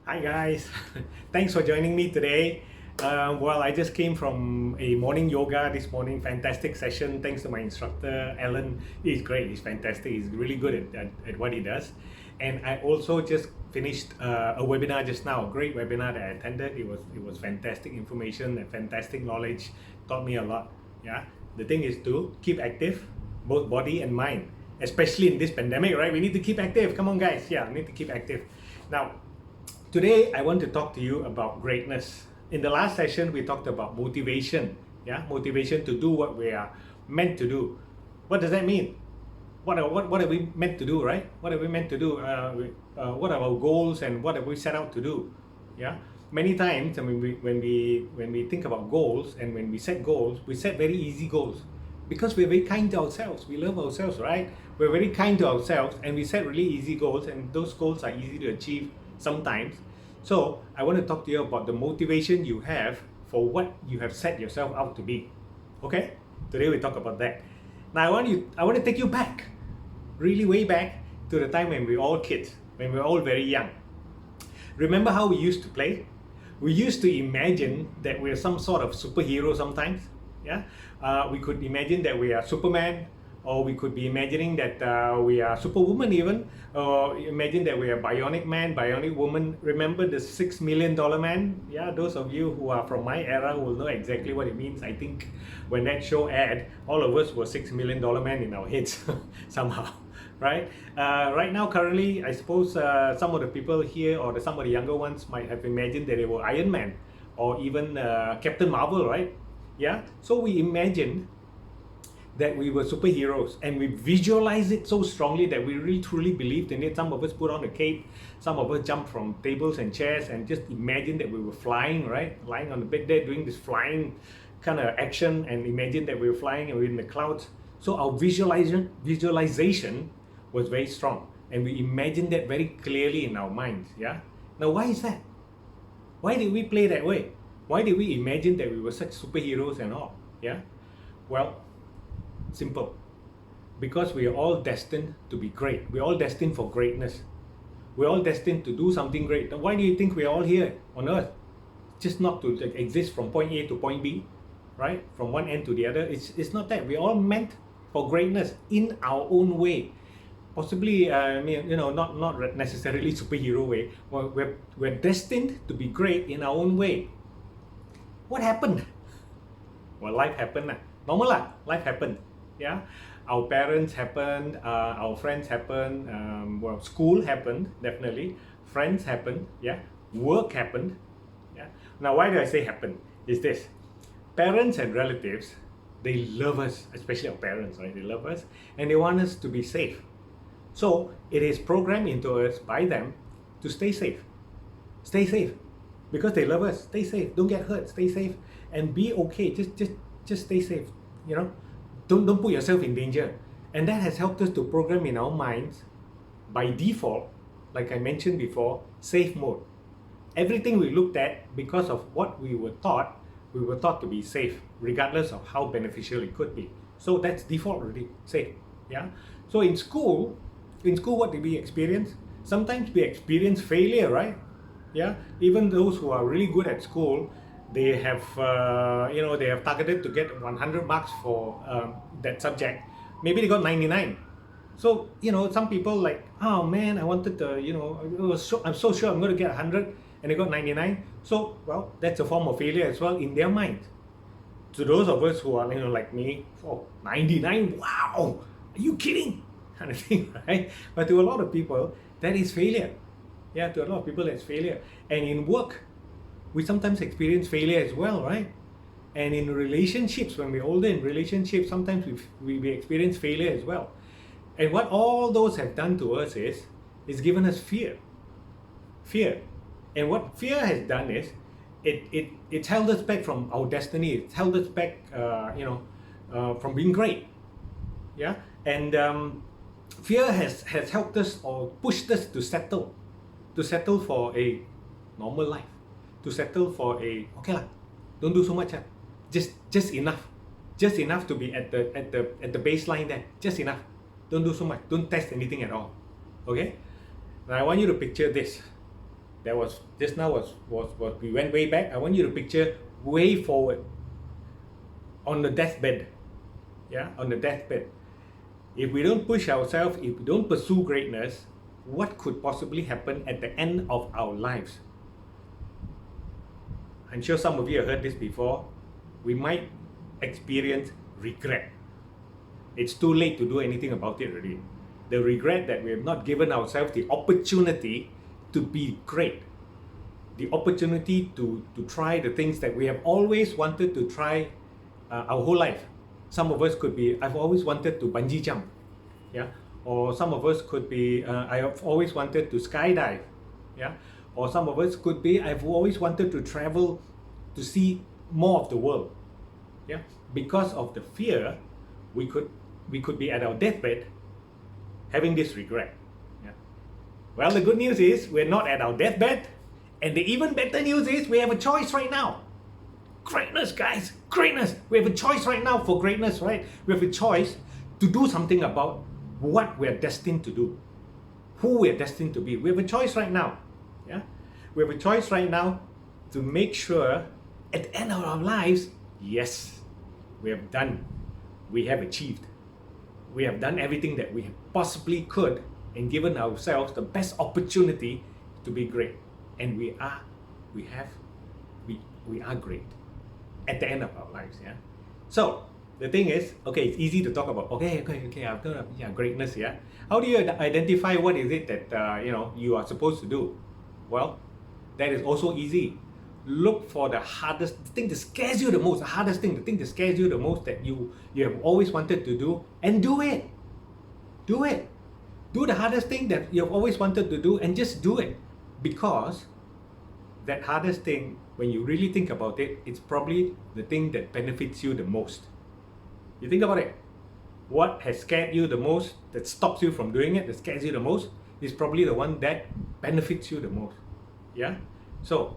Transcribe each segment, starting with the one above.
Hi guys, thanks for joining me today. I just came from a morning yoga this morning. Fantastic session. Thanks to my instructor, Alan. He's great. He's fantastic. He's really good at what he does. And I also just finished a webinar just now. A great webinar that I attended. It was fantastic information and fantastic knowledge. Taught me a lot. Yeah. The thing is to keep active, both body and mind. Especially in this pandemic, right? We need to keep active. Come on, guys. Yeah, we need to keep active. Now, today, I want to talk to you about greatness. In the last session, we talked about motivation. Yeah, motivation to do what we are meant to do. What does that mean? What are we meant to do, right? What are we meant to do? What are our goals and what have we set out to do? Yeah, many times, I mean, when we think about goals and when we set goals, we set very easy goals because we're very kind to ourselves. We love ourselves, right? We're very kind to ourselves, and we set really easy goals, and those goals are easy to achieve sometimes. So I want to talk to you about the motivation you have for what you have set yourself out to be. Okay? Today we talk about that. Now I want to take you back, really way back to the time when we were all kids, when we were all very young. Remember how we used to play? We used to imagine that we're some sort of superhero sometimes. Yeah, we could imagine that we are Superman, or we could be imagining that we are Superwoman even, or imagine that we are Bionic Man, Bionic Woman. Remember the $6 million man? Yeah, those of you who are from my era will know exactly what it means. I think when that show aired, all of us were $6 million man in our heads somehow. Right? Right now, currently, I suppose some of the people here or some of the younger ones might have imagined that they were Iron Man or even Captain Marvel, right? Yeah. So we imagined that we were superheroes and we visualize it so strongly that we really truly believed in it. Some of us put on a cape, some of us jumped from tables and chairs and just imagine that we were flying, right? Lying on the bed there doing this flying kind of action and imagine that we were flying and we were in the clouds. So our visualization was very strong and we imagined that very clearly in our minds. Yeah. Now why is that? Why did we play that way? Why did we imagine that we were such superheroes and all? Yeah. Well, simple. Because we are all destined to be great. We're all destined for greatness. We're all destined to do something great. Now, why do you think we're all here on earth? Just not to exist from point A to point B, right? From one end to the other. It's not that. We're all meant for greatness in our own way. Possibly, not necessarily superhero way. We're destined to be great in our own way. What happened? Well, life happened. Normal lah. Life happened. Yeah, our parents happened, our friends happened, school happened, definitely, friends happened, yeah, work happened. Yeah. Now why do I say happen is this: parents and relatives, they love us, especially our parents, right? They love us and they want us to be safe. So it is programmed into us by them to stay safe. Stay safe because they love us. Stay safe, don't get hurt, stay safe and be okay. Just stay safe, you know. Don't put yourself in danger. And that has helped us to program in our minds by default, like I mentioned before, safe mode. Everything we looked at, because of what we were taught to be safe, regardless of how beneficial it could be. So that's default already, safe. Yeah. So in school, what did we experience? Sometimes we experience failure, right? Yeah. Even those who are really good at school, they have they have targeted to get 100 marks for that subject. Maybe they got 99. So some people like, oh man, I wanted to, I'm so sure I'm going to get 100 and they got 99. So well, that's a form of failure as well in their mind. To those of us who are like me, 99, wow, are you kidding, kind of thing, right? But to a lot of people that is failure. Yeah, to a lot of people that's failure. And in work, we sometimes experience failure as well, right? And in relationships, when we're older in relationships, sometimes we experience failure as well. And what all those have done to us is given us fear. Fear. And what fear has done is, it's held us back from our destiny. It's held us back, from being great. Yeah. And fear has helped us or pushed us to settle for a normal life. To settle for okay lah, don't do so much just enough to be at the baseline there, just enough, don't do so much, don't test anything at all. Okay. Now I want you to picture this: That was just now was we went way back. I want you to picture way forward on the deathbed. Yeah, on the deathbed. If we don't push ourselves, if we don't pursue greatness, what could possibly happen at the end of our lives? I'm sure some of you have heard this before. We might experience regret. It's too late to do anything about it already. The regret that we have not given ourselves the opportunity to be great, the opportunity to try the things that we have always wanted to try our whole life. Some of us could be, I've always wanted to bungee jump, yeah, or some of us could be, I have always wanted to skydive, yeah, or some of us could be, I've always wanted to travel to see more of the world, yeah. Because of the fear, we could be at our deathbed having this regret. Yeah. Well, the good news is we're not at our deathbed, and the even better news is we have a choice right now. Greatness, guys, greatness. We have a choice right now for greatness, right? We have a choice to do something about what we're destined to do, who we're destined to be. We have a choice right now. Yeah, we have a choice right now to make sure at the end of our lives, yes, we have done, we have achieved, we have done everything that we possibly could and given ourselves the best opportunity to be great. And we are great at the end of our lives. Yeah. So the thing is, okay, it's easy to talk about. Okay, I've got greatness. Yeah. How do you identify what is it that you are supposed to do? Well, that is also easy. Look for the hardest thing that scares you the most. The hardest thing, the thing that scares you the most that you have always wanted to do, and do it. Do it. Do the hardest thing that you have always wanted to do, and just do it. Because that hardest thing, when you really think about it, it's probably the thing that benefits you the most. You think about it. What has scared you the most, that stops you from doing it, that scares you the most, is probably the one that benefits you the most. Yeah? So,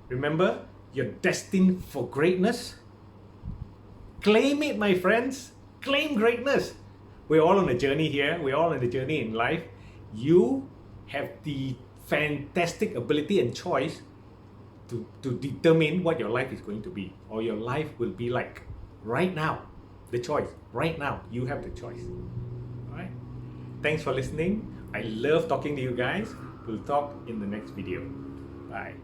remember, you're destined for greatness. Claim it, my friends. Claim greatness. We're all on a journey here. We're all on a journey in life. You have the fantastic ability and choice to determine what your life is going to be, or your life will be like. Right now, the choice. Right now, you have the choice. All right. Thanks for listening. I love talking to you guys. We'll talk in the next video. Bye.